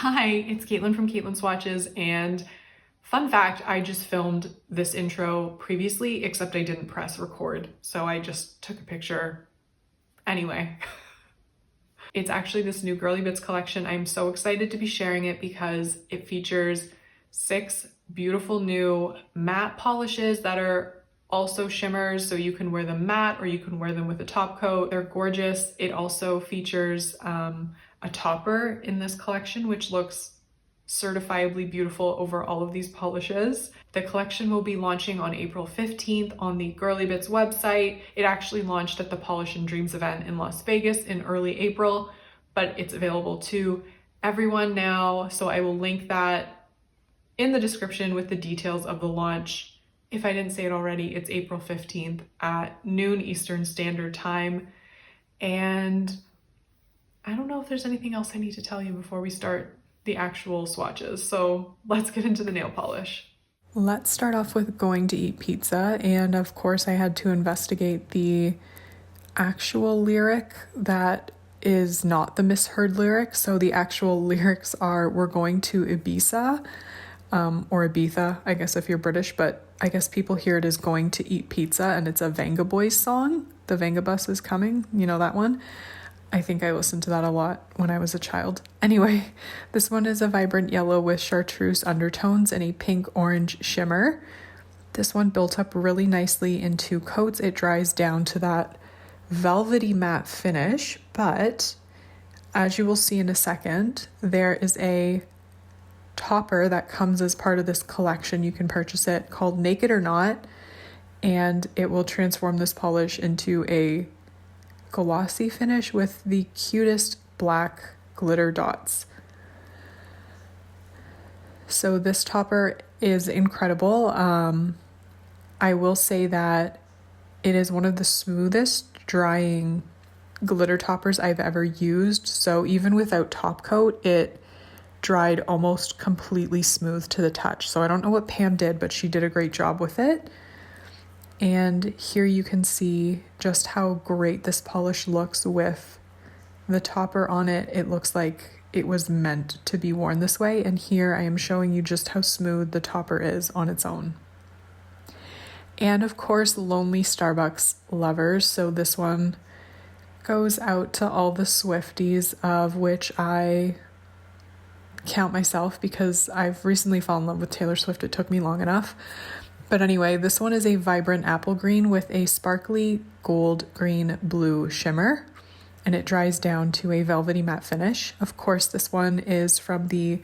Hi, it's Caitlin from Caitlin Swatches, and fun fact, I just filmed this intro previously, except I didn't press record, so I just took a picture anyway. It's actually this new Girly Bits collection. I'm so excited to be sharing it because it features 6 beautiful new matte polishes that are also shimmers, so you can wear them matte or you can wear them with a top coat. They're gorgeous. It also features a topper in this collection, which looks certifiably beautiful over all of these polishes. The collection will be launching on April 15th on the Girly Bits website. It actually launched at the Polish and Dreams event in Las Vegas in early April, but it's available to everyone now. So I will link that in the description with the details of the launch. If I didn't say it already, it's April 15th at noon Eastern Standard Time. And I don't know if there's anything else I need to tell you before we start the actual swatches. So let's get into the nail polish. Let's start off with going to eat pizza. And of course I had to investigate the actual lyric that is not the Misheard lyric. So the actual lyrics are, we're going to Ibiza, or Ibiza, I guess if you're British, but I guess people hear it as going to eat pizza, and it's a Venga Boys song. The Venga Bus is coming, you know that one? I think I listened to that a lot when I was a child. Anyway, this one is a vibrant yellow with chartreuse undertones and a pink-orange shimmer. This one built up really nicely in 2 coats. It dries down to that velvety matte finish, but as you will see in a second, there is a topper that comes as part of this collection. You can purchase it, called Naked or Not, and it will transform this polish into a glossy finish with the cutest black glitter dots. So this topper is incredible. I will say that it is one of the smoothest drying glitter toppers I've ever used. So even without top coat, it dried almost completely smooth to the touch. So I don't know what Pam did, but she did a great job with it. And here you can see just how great this polish looks with the topper on it. It looks like it was meant to be worn this way. And here I am showing you just how smooth the topper is on its own. And of course, Lonely Starbucks lovers. So this one goes out to all the Swifties, of which I count myself because I've recently fallen in love with Taylor Swift. It took me long enough. But anyway, this one is a vibrant apple green with a sparkly gold green blue shimmer, and it dries down to a velvety matte finish. Of course, this one is from the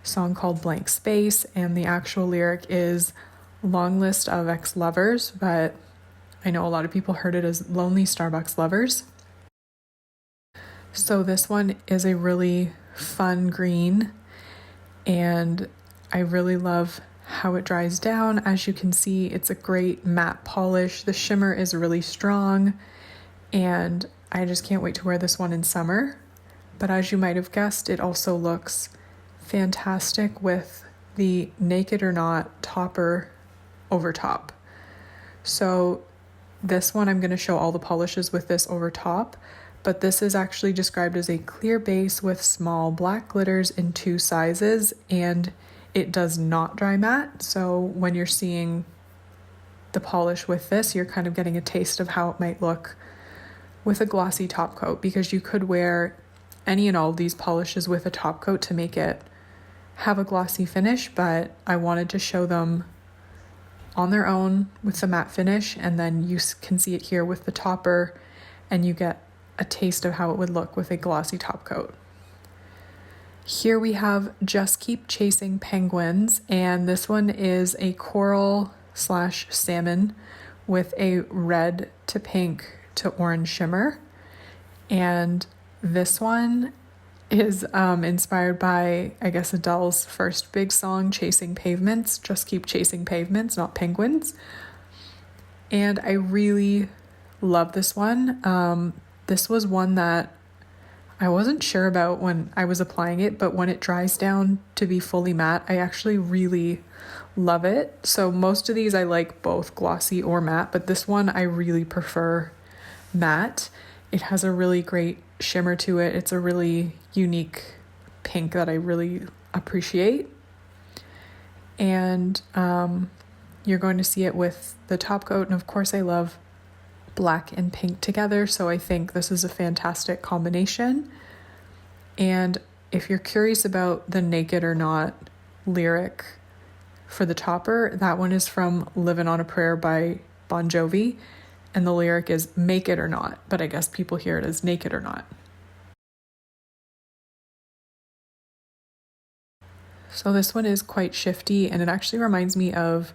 song called Blank Space, and the actual lyric is long list of ex-lovers, but I know a lot of people heard it as Lonely Starbucks lovers. So this one is a really fun green, and I really love how it dries down. As you can see, it's a great matte polish. The shimmer is really strong, and I just can't wait to wear this one in summer. But as you might have guessed, it also looks fantastic with the Naked or Not topper over top. So this one, I'm going to show all the polishes with this over top, but this is actually described as a clear base with small black glitters in 2 sizes, and it does not dry matte. So when you're seeing the polish with this, you're kind of getting a taste of how it might look with a glossy top coat, because you could wear any and all of these polishes with a top coat to make it have a glossy finish, but I wanted to show them on their own with the matte finish, and then you can see it here with the topper, and you get a taste of how it would look with a glossy top coat. Here we have Just Keep Chasing Penguins, and this one is a coral / salmon with a red to pink to orange shimmer. And this one is inspired by, I guess, Adele's first big song, Chasing Pavements. Just keep chasing pavements, not penguins. And I really love this one. This was one that I wasn't sure about when I was applying it, but when it dries down to be fully matte, I actually really love it. So most of these I like both glossy or matte, but this one I really prefer matte. It has a really great shimmer to it. It's a really unique pink that I really appreciate. And you're going to see it with the top coat. And of course I love black and pink together, so I think this is a fantastic combination. And if you're curious about the Naked or Not lyric for the topper, that one is from Livin' on a Prayer by Bon Jovi, and the lyric is make it or not, but I guess people hear it as naked or not. So this one is quite shifty, and it actually reminds me of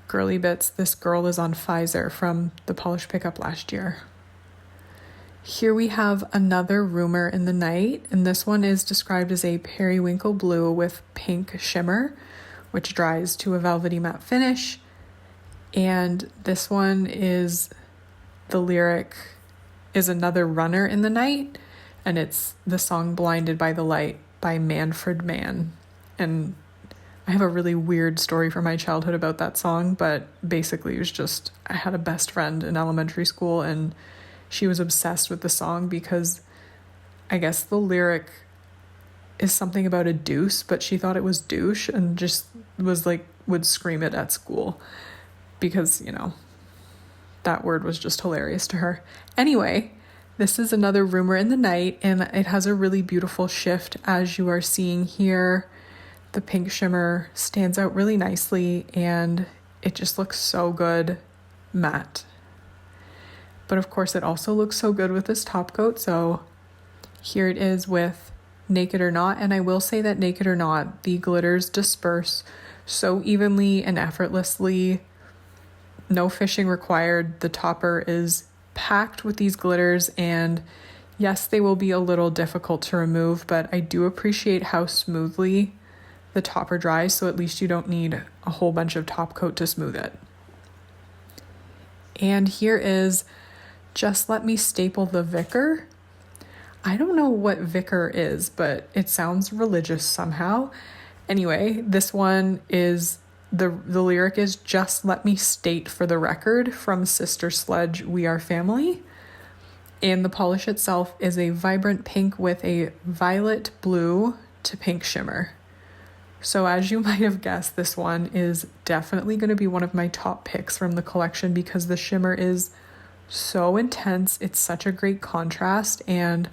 Girly Bits, This Girl Is on Pfizer from the Polish Pickup last year. Here we have another Rumor in the Night, and this one is described as a periwinkle blue with pink shimmer, which dries to a velvety matte finish. And this one is, the lyric is another runner in the night, and it's the song Blinded by the Light by Manfred Mann. And I have a really weird story from my childhood about that song, but basically it was just, I had a best friend in elementary school and she was obsessed with the song because I guess the lyric is something about a deuce, but she thought it was douche and just was like, would scream it at school because, you know, that word was just hilarious to her. Anyway, this is another Rumor in the Night, and it has a really beautiful shift as you are seeing here. The pink shimmer stands out really nicely and it just looks so good matte. But of course it also looks so good with this top coat. So here it is with Naked or Not. And I will say that Naked or Not, the glitters disperse so evenly and effortlessly. No fishing required. The topper is packed with these glitters, and yes, they will be a little difficult to remove, but I do appreciate how smoothly the topper dries, so at least you don't need a whole bunch of top coat to smooth it. And here is Just Let Me Staple the Vicar. I don't know what Vicar is, but it sounds religious somehow. Anyway, this one is, the lyric is Just Let Me State for the Record from Sister Sledge, We Are Family. And the polish itself is a vibrant pink with a violet blue to pink shimmer. So as you might have guessed, this one is definitely going to be one of my top picks from the collection because the shimmer is so intense. It's such a great contrast, and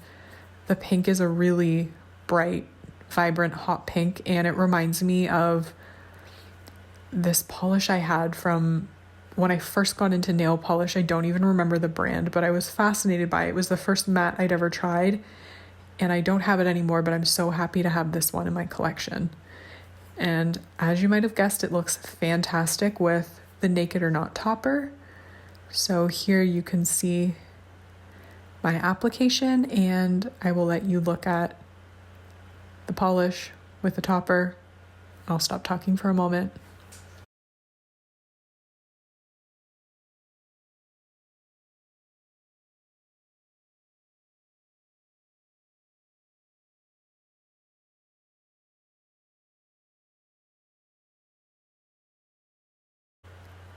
the pink is a really bright, vibrant, hot pink, and it reminds me of this polish I had from when I first got into nail polish. I don't even remember the brand, but I was fascinated by it. It was the first matte I'd ever tried, and I don't have it anymore, but I'm so happy to have this one in my collection. And as you might have guessed, it looks fantastic with the Naked or Not topper. So here you can see my application, and I will let you look at the polish with the topper. I'll stop talking for a moment.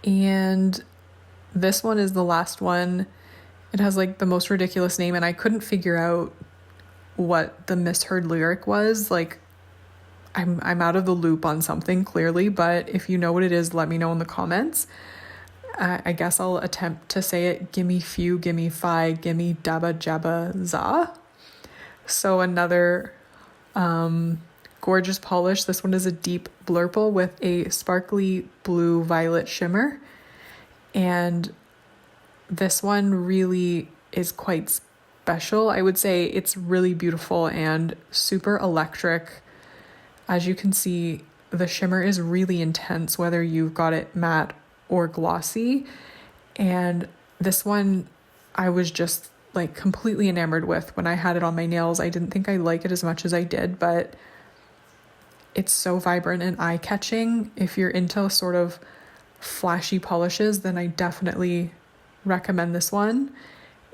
And this one is the last one. It has like the most ridiculous name, and I couldn't figure out what the Misheard lyric was. Like, I'm out of the loop on something clearly, but if you know what it is, let me know in the comments. I guess I'll attempt to say it. Gimme few, gimme fi, gimme Dabba-Jabba-Za. So another gorgeous polish. This one is a deep Blurple with a sparkly blue violet shimmer. And this one really is quite special. I would say it's really beautiful and super electric. As you can see, the shimmer is really intense, whether you've got it matte or glossy. And this one I was just like completely enamored with when I had it on my nails. I didn't think I liked it as much as I did, but it's so vibrant and eye-catching. If you're into sort of flashy polishes, then I definitely recommend this one.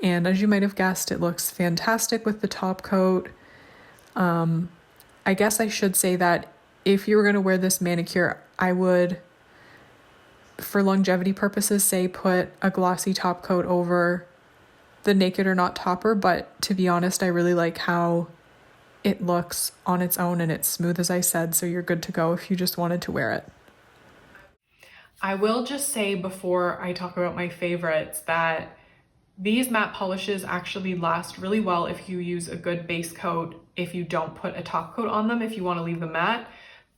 And as you might have guessed, it looks fantastic with the top coat. I guess I should say that if you were going to wear this manicure, I would, for longevity purposes, say put a glossy top coat over the Naked or Not topper. But to be honest, I really like how it looks on its own and it's smooth, as I said, so you're good to go if you just wanted to wear it. I will just say before I talk about my favorites that these matte polishes actually last really well if you use a good base coat, if you don't put a top coat on them, if you want to leave them matte.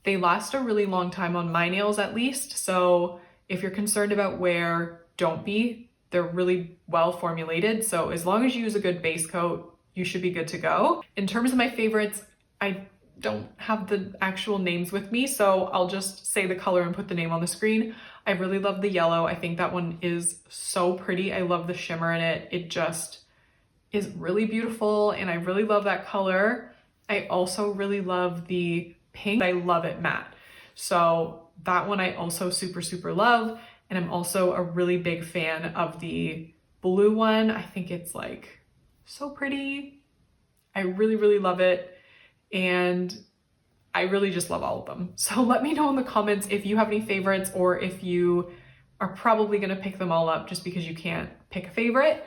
They last a really long time on my nails at least, so if you're concerned about wear, don't be. They're really well formulated, so as long as you use a good base coat, you should be good to go. In terms of my favorites, I don't have the actual names with me, so I'll just say the color and put the name on the screen. I really love the yellow. I think that one is so pretty. I love the shimmer in it. It just is really beautiful, and I really love that color. I also really love the pink. I love it matte. So that one I also super love. And I'm also a really big fan of the blue one. I think it's like so pretty. I really love it. And I really just love all of them. So let me know in the comments if you have any favorites or if you are probably gonna pick them all up just because you can't pick a favorite.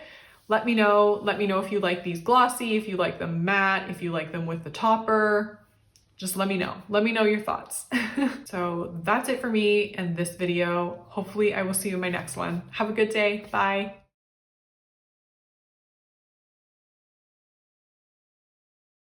Let me know if you like these glossy, if you like them matte, if you like them with the topper. Just let me know your thoughts. So that's it for me in this video. Hopefully I will see you in my next one. Have a good day. Bye.